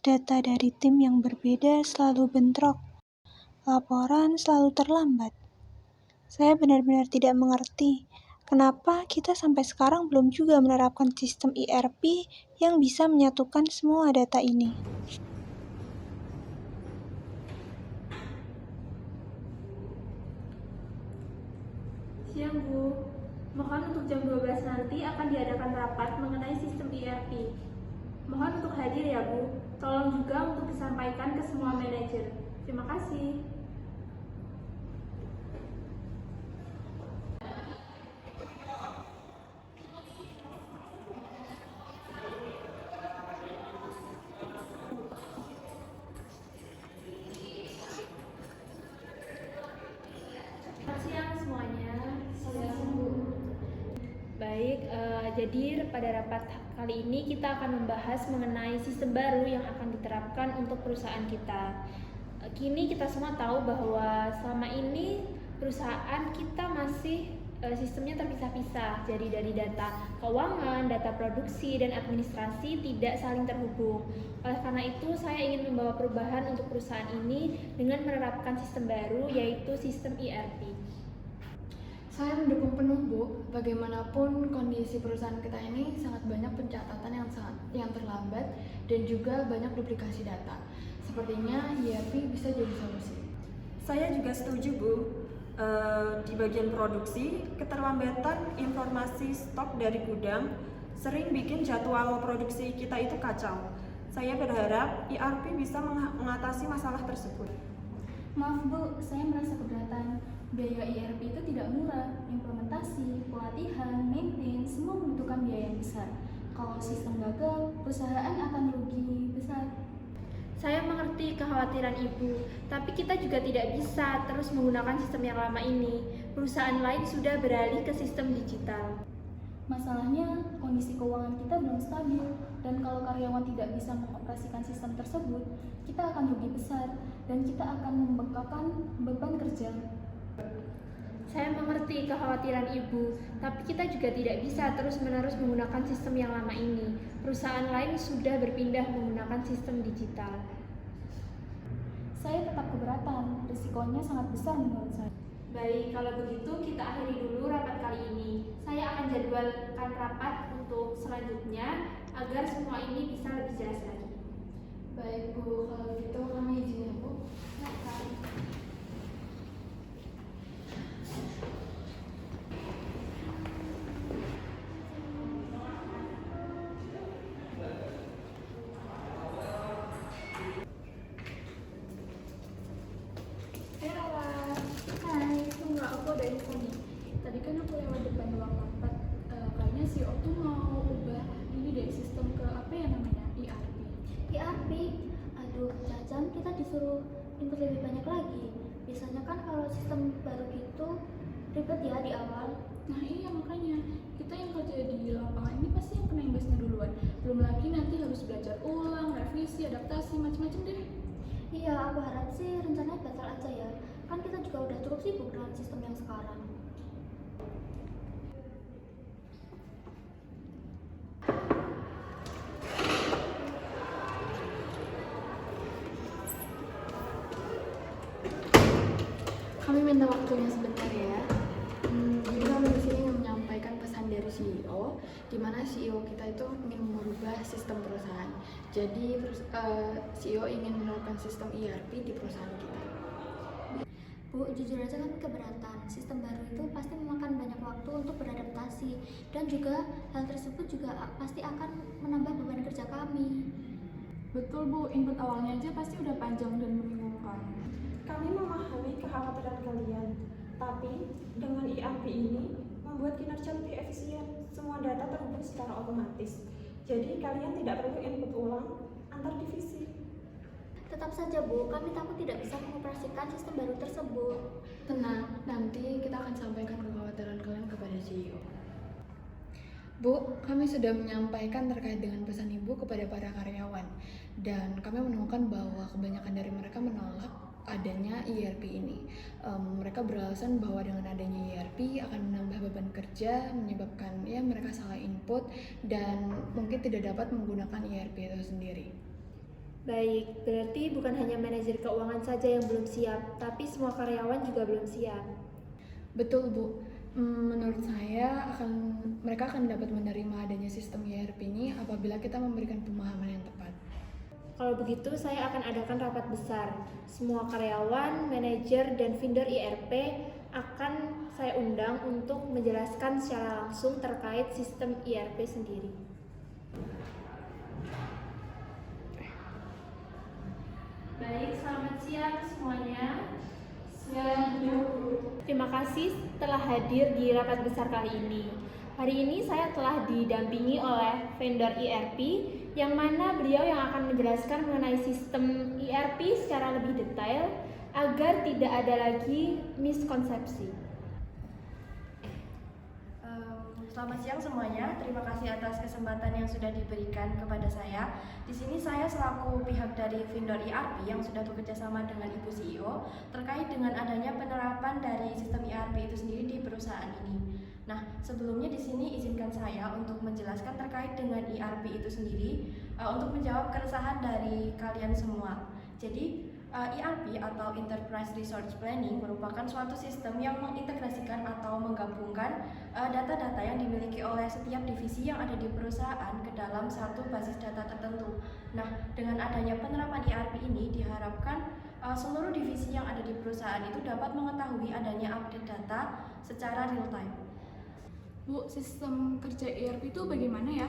Data dari tim yang berbeda selalu bentrok. Laporan selalu terlambat. Saya benar-benar tidak mengerti kenapa kita sampai sekarang belum juga menerapkan sistem ERP yang bisa menyatukan semua data ini. Siang Bu, mohon untuk jam 12 nanti akan diadakan rapat mengenai sistem ERP. Mohon untuk hadir ya Bu, tolong juga untuk disampaikan ke semua manajer. Terima kasih. Selamat siang semuanya. Siang Bu. Baik, jadi pada rapat kali ini kita akan membahas mengenai sistem baru yang akan diterapkan untuk perusahaan kita. Kini kita semua tahu bahwa selama ini perusahaan kita masih sistemnya terpisah-pisah. Jadi dari data keuangan, data produksi, dan administrasi tidak saling terhubung. Oleh karena itu, saya ingin membawa perubahan untuk perusahaan ini dengan menerapkan sistem baru, yaitu sistem ERP. Saya mendukung penuh, Bu. Bagaimanapun kondisi perusahaan kita ini sangat banyak pencatatan yang terlambat dan juga banyak duplikasi data. Sepertinya ERP bisa jadi solusi. Saya juga setuju, Bu. Di bagian produksi, keterlambatan informasi stok dari gudang sering bikin jadwal produksi kita itu kacau. Saya berharap ERP bisa mengatasi masalah tersebut. Maaf Bu, saya merasa keberatan. Biaya ERP itu tidak murah. Implementasi, pelatihan, maintenance, semua membutuhkan biaya yang besar. Kalau sistem gagal, perusahaan akan rugi besar. Saya mengerti kekhawatiran Ibu, tapi kita juga tidak bisa terus menggunakan sistem yang lama ini. Perusahaan lain sudah beralih ke sistem digital. Masalahnya, kondisi keuangan kita belum stabil, dan kalau karyawan tidak bisa mengoperasikan sistem tersebut, kita akan rugi besar, dan kita akan membengkakkan beban kerja. Saya mengerti kekhawatiran Ibu, tapi kita juga tidak bisa terus-menerus menggunakan sistem yang lama ini. Perusahaan lain sudah berpindah menggunakan sistem digital. Saya tetap keberatan, risikonya sangat besar menurut saya. Baik, kalau begitu kita akhiri dulu rapat kali ini. Saya akan jadwalkan rapat untuk selanjutnya agar semua ini bisa lebih jelas lagi. Baik, Bu. Kalau gitu kami izin ya, Bu. Hai, tunggu, aku ada info nih. Tadi kan aku lewat depan ruang rapat, kayaknya CEO tuh mau ubah ini deh sistem ke apa ya namanya, ERP. ERP? Aduh, Cacan, kita disuruh input lebih banyak lagi. Biasanya kan kalau sistem baru gitu ribet ya di awal. Nah iya makanya, kita yang kerja di lapangan ini pasti yang kena imbasnya duluan. Belum lagi nanti harus belajar ulang, revisi, adaptasi, macam-macam deh. Iya, aku harap sih rencananya batal aja ya. Kan kita juga udah cukup sibuk dengan sistem yang sekarang. Kami minta waktunya sebentar ya. Jadi kami di sini ingin menyampaikan pesan dari CEO, di mana CEO kita itu ingin merubah sistem perusahaan. Jadi CEO ingin menerapkan sistem ERP di perusahaan kita. Bu, jujur aja kami keberatan. Sistem baru itu pasti memakan banyak waktu untuk beradaptasi. Dan juga hal tersebut juga pasti akan menambah beban kerja kami. Betul Bu, input awalnya aja pasti udah panjang dan membingungkan. Kami memahami kekhawatiran kalian, tapi dengan ERP ini membuat kinerja lebih efisien. Semua data terhubung secara otomatis. Jadi kalian tidak perlu input ulang antar divisi. Tetap saja Bu, kami takut tidak bisa mengoperasikan sistem baru tersebut. Tenang, nanti kita akan sampaikan kekhawatiran kalian kepada CEO. Bu, kami sudah menyampaikan terkait dengan pesan Ibu kepada para karyawan, dan kami menemukan bahwa kebanyakan dari mereka menolak adanya ERP ini. Mereka beralasan bahwa dengan adanya ERP akan menambah beban kerja, menyebabkan mereka salah input dan mungkin tidak dapat menggunakan ERP itu sendiri. Baik, berarti bukan hanya manajer keuangan saja yang belum siap, tapi semua karyawan juga belum siap. Betul, Bu. Menurut saya mereka akan dapat menerima adanya sistem ERP ini apabila kita memberikan pemahaman yang tepat. Kalau begitu, saya akan adakan rapat besar. Semua karyawan, manajer, dan vendor ERP akan saya undang untuk menjelaskan secara langsung terkait sistem ERP sendiri. Baik, selamat siang semuanya. Terima kasih telah hadir di rapat besar kali ini. Hari ini saya telah didampingi oleh vendor ERP, yang mana beliau yang akan menjelaskan mengenai sistem ERP secara lebih detail agar tidak ada lagi miskonsepsi. Selamat siang semuanya. Terima kasih atas kesempatan yang sudah diberikan kepada saya. Di sini saya selaku pihak dari vendor ERP yang sudah bekerja sama dengan Ibu CEO terkait dengan adanya penerapan dari sistem ERP itu sendiri di perusahaan ini. Nah, sebelumnya di sini izinkan saya untuk menjelaskan terkait dengan ERP itu sendiri untuk menjawab keresahan dari kalian semua. Jadi, ERP atau Enterprise Resource Planning merupakan suatu sistem yang mengintegrasikan atau menggabungkan data-data yang dimiliki oleh setiap divisi yang ada di perusahaan ke dalam satu basis data tertentu. Nah, dengan adanya penerapan ERP ini diharapkan seluruh divisi yang ada di perusahaan itu dapat mengetahui adanya update data secara real time. Bu, sistem kerja ERP itu bagaimana ya?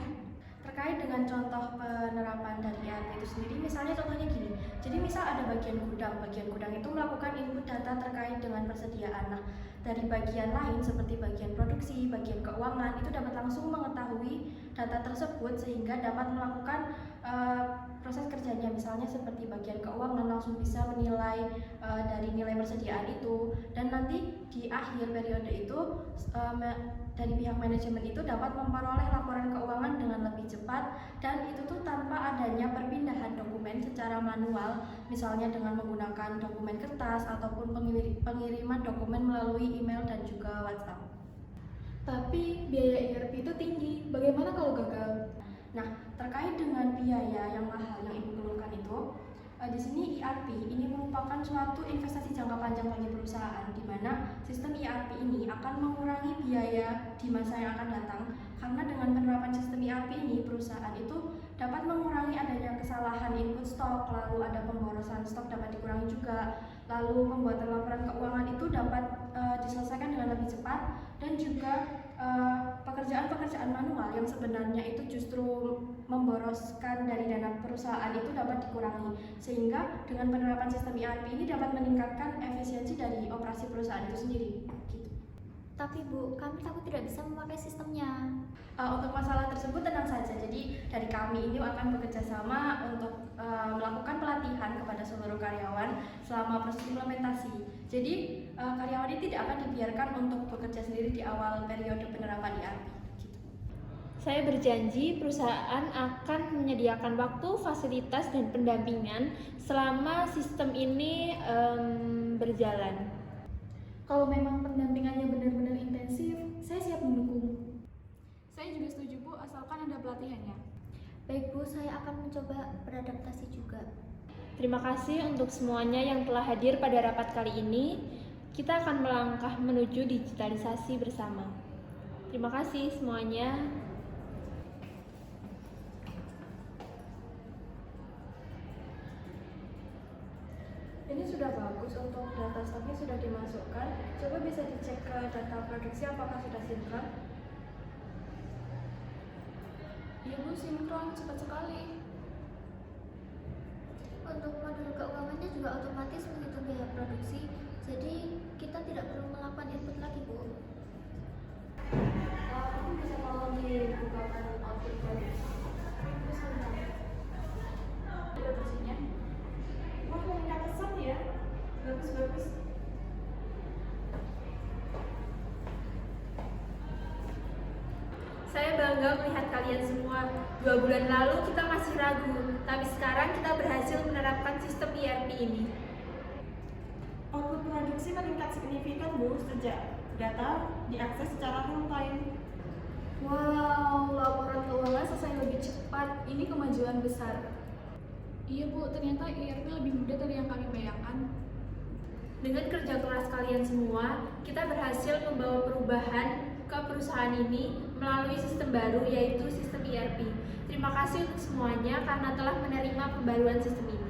Terkait dengan contoh penerapan dari ERP itu sendiri, misalnya contohnya gini. Jadi misal ada bagian gudang itu melakukan input data terkait dengan persediaan. Nah, dari bagian lain seperti bagian produksi, bagian keuangan itu dapat langsung mengetahui data tersebut sehingga dapat melakukan proses kerjanya. Misalnya seperti bagian keuangan langsung bisa menilai dari nilai persediaan itu, dan nanti di akhir periode itu dari pihak manajemen itu dapat memperoleh laporan keuangan dengan lebih cepat, dan itu tuh tanpa adanya perpindahan dokumen secara manual, misalnya dengan menggunakan dokumen kertas ataupun pengiriman dokumen melalui email dan juga WhatsApp. Tapi biaya ERP itu tinggi, bagaimana kalau gagal? Nah, terkait dengan biaya yang mahal yang Ibu keluhkan itu, di sini ERP ini merupakan suatu investasi jangka panjang bagi perusahaan, di mana sistem ERP ini akan mengurangi biaya di masa yang akan datang, karena dengan penerapan sistem ERP ini perusahaan itu dapat mengurangi adanya kesalahan input stok, lalu ada pemborosan stok dapat dikurangi juga, lalu pembuatan laporan keuangan itu dapat diselesaikan dengan lebih cepat, dan juga pekerjaan-pekerjaan manual yang sebenarnya itu justru memboroskan dari dana perusahaan itu dapat dikurangi, sehingga dengan penerapan sistem ERP ini dapat meningkatkan efisiensi dari operasi perusahaan itu sendiri. Gitu. Tapi Bu, kami takut tidak bisa memakai sistemnya. Untuk masalah tersebut tenang saja. Jadi dari kami ini akan bekerja sama untuk melakukan pelatihan kepada seluruh karyawan selama proses implementasi. Jadi karyawan ini tidak akan dibiarkan untuk bekerja sendiri di awal periode penerapan ERP. Gitu. Saya berjanji perusahaan akan menyediakan waktu, fasilitas, dan pendampingan selama sistem ini berjalan. Kalau memang pendampingannya benar-benar intensif, saya siap mendukung. Saya juga setuju, Bu, asalkan ada pelatihannya. Baik Bu, saya akan mencoba beradaptasi juga. Terima kasih untuk semuanya yang telah hadir pada rapat kali ini. Kita akan melangkah menuju digitalisasi bersama. Terima kasih semuanya. Ini sudah bagus, untuk data stoknya sudah dimasukkan. Coba bisa dicek ke data produksi apakah sudah sinkron. Iya Bu, sinkron, cepat sekali. Untuk modul keuangannya juga otomatis menghitung biaya produksi, jadi kita tidak perlu melakukan input lagi Bu. Aku bisa tolong dibukakan output produksi. Produksinya. Wah, meningkat pesat ya. Bagus. Saya bangga melihat kalian semua. 2 bulan lalu kita masih ragu, tapi sekarang kita berhasil menerapkan sistem ERP ini. Output produksi meningkat signifikan, Bu, sejak data diakses secara real time. Wow, laporan keuangan selesai lebih cepat. Ini kemajuan besar. Iya Bu, ternyata ERP lebih mudah dari yang kami bayangkan. Dengan kerja keras kalian semua, kita berhasil membawa perubahan ke perusahaan ini melalui sistem baru, yaitu sistem ERP. Terima kasih untuk semuanya karena telah menerima pembaruan sistem ini.